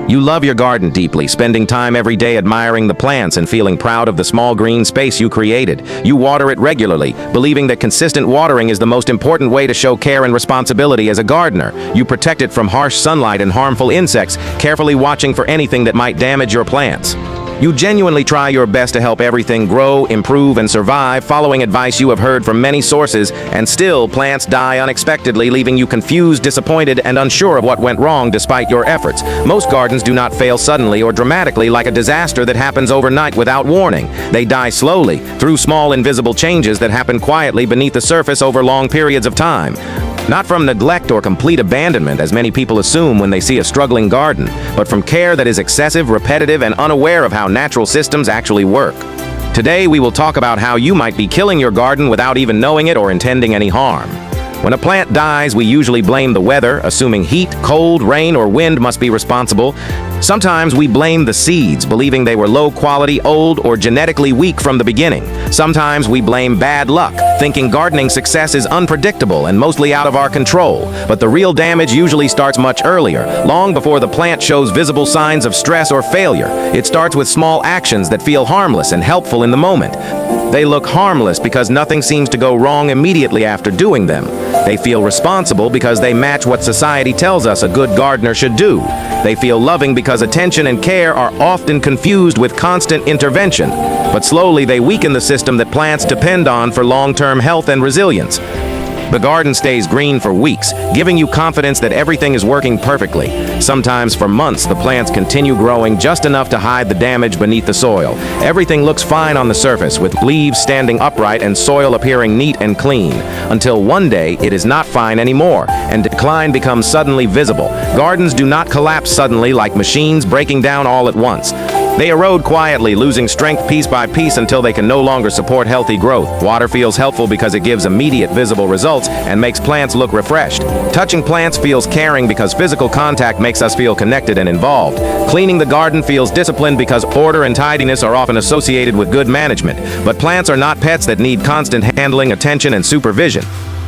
You love your garden deeply, spending time every day admiring the plants and feeling proud of the small green space you created. You water it regularly, believing that consistent watering is the most important way to show care and responsibility as a gardener. You protect it from harsh sunlight and harmful insects, carefully watching for anything that might damage your plants. You genuinely try your best to help everything grow, improve, and survive, following advice you have heard from many sources, and still plants die unexpectedly, leaving you confused, disappointed, and unsure of what went wrong despite your efforts. Most gardens do not fail suddenly or dramatically like a disaster that happens overnight without warning. They die slowly, through small invisible changes that happen quietly beneath the surface over long periods of time. Not from neglect or complete abandonment, as many people assume when they see a struggling garden, but from care that is excessive, repetitive, and unaware of how natural systems actually work. Today, we will talk about how you might be killing your garden without even knowing it or intending any harm. When a plant dies, we usually blame the weather, assuming heat, cold, rain, or wind must be responsible. Sometimes we blame the seeds, believing they were low quality, old, or genetically weak from the beginning. Sometimes we blame bad luck, thinking gardening success is unpredictable and mostly out of our control. But the real damage usually starts much earlier, long before the plant shows visible signs of stress or failure. It starts with small actions that feel harmless and helpful in the moment. They look harmless because nothing seems to go wrong immediately after doing them. They feel responsible because they match what society tells us a good gardener should do. They feel loving because attention and care are often confused with constant intervention. But slowly they weaken the system that plants depend on for long-term health and resilience. The garden stays green for weeks, giving you confidence that everything is working perfectly. Sometimes for months, the plants continue growing just enough to hide the damage beneath the soil. Everything looks fine on the surface, with leaves standing upright and soil appearing neat and clean. Until one day, it is not fine anymore, and decline becomes suddenly visible. Gardens do not collapse suddenly like machines breaking down all at once. They erode quietly, losing strength piece by piece until they can no longer support healthy growth. Water feels helpful because it gives immediate visible results and makes plants look refreshed. Touching plants feels caring because physical contact makes us feel connected and involved. Cleaning the garden feels disciplined because order and tidiness are often associated with good management. But plants are not pets that need constant handling, attention, and supervision.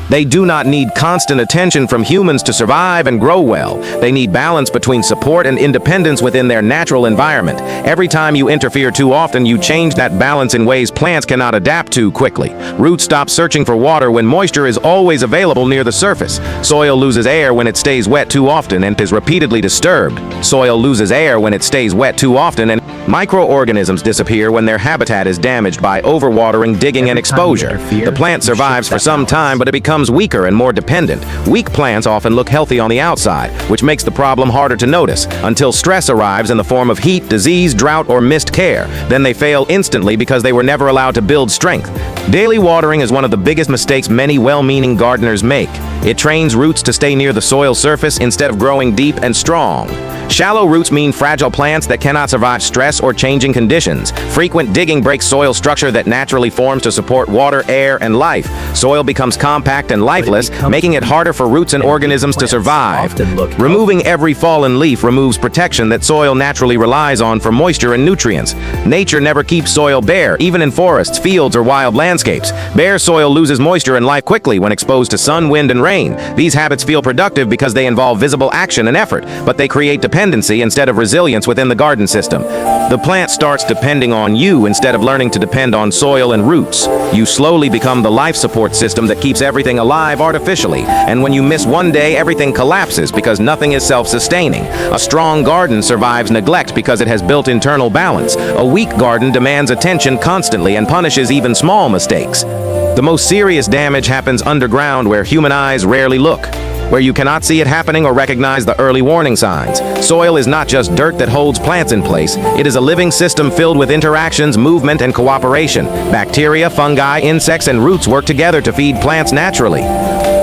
They do not need constant attention from humans to survive and grow well. They need balance between support and independence within their natural environment. Every time you interfere too often, you change that balance in ways plants cannot adapt to quickly. Roots stop searching for water when moisture is always available near the surface. Soil loses air when it stays wet too often and is repeatedly disturbed. Soil loses air when it stays wet too often, and microorganisms disappear when their habitat is damaged by overwatering, digging, and exposure. The plant survives for some time, but it becomes weaker and more dependent. Weak plants often look healthy on the outside, which makes the problem harder to notice, until stress arrives in the form of heat, disease, drought, or missed care. Then they fail instantly because they were never allowed to build strength. Daily watering is one of the biggest mistakes many well-meaning gardeners make. It trains roots to stay near the soil surface instead of growing deep and strong. Shallow roots mean fragile plants that cannot survive stress or changing conditions. Frequent digging breaks soil structure that naturally forms to support water, air, and life. Soil becomes compact and lifeless, making it harder for roots and organisms to survive. Removing every fallen leaf removes protection that soil naturally relies on for moisture and nutrients. Nature never keeps soil bare, even in forests, fields, or wild landscapes. Bare soil loses moisture and life quickly when exposed to sun, wind, and rain. These habits feel productive because they involve visible action and effort, but they create dependency instead of resilience within the garden system. The plant starts depending on you instead of learning to depend on soil and roots. You slowly become the life support system that keeps everything alive artificially, and when you miss one day, everything collapses because nothing is self-sustaining. A strong garden survives neglect because it has built internal balance. A weak garden demands attention constantly and punishes even small mistakes. The most serious damage happens underground, where human eyes rarely look, where you cannot see it happening or recognize the early warning signs. Soil is not just dirt that holds plants in place. It is a living system filled with interactions, movement, and cooperation. Bacteria, fungi, insects, and roots work together to feed plants naturally.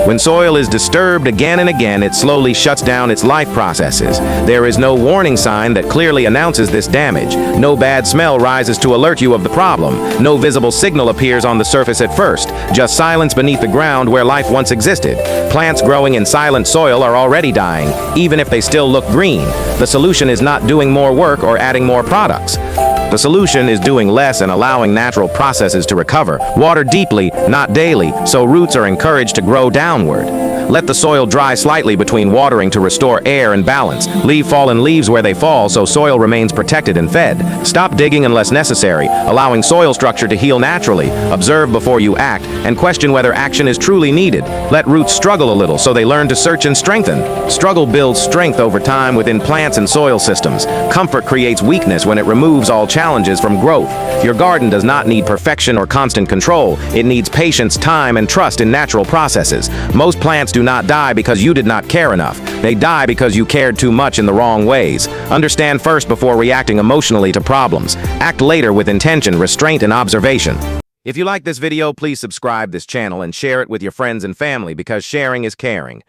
When soil is disturbed again and again, it slowly shuts down its life processes. There is no warning sign that clearly announces this damage. No bad smell rises to alert you of the problem. No visible signal appears on the surface at first. Just silence beneath the ground where life once existed. Plants growing in silent soil are already dying, even if they still look green. The solution is not doing more work or adding more products. The solution is doing less and allowing natural processes to recover. Water deeply, not daily, so roots are encouraged to grow downward. Let the soil dry slightly between watering to restore air and balance. Leave fallen leaves where they fall so soil remains protected and fed. Stop digging unless necessary, allowing soil structure to heal naturally. Observe before you act, and question whether action is truly needed. Let roots struggle a little so they learn to search and strengthen. Struggle builds strength over time within plants and soil systems. Comfort creates weakness when it removes all challenges from growth. Your garden does not need perfection or constant control. It needs patience, time, and trust in natural processes. Most plants do not die because you did not care enough. They die because you cared too much in the wrong ways. Understand first before reacting emotionally to problems. Act later with intention, restraint, and observation. If you like this video, please subscribe this channel and share it with your friends and family because sharing is caring.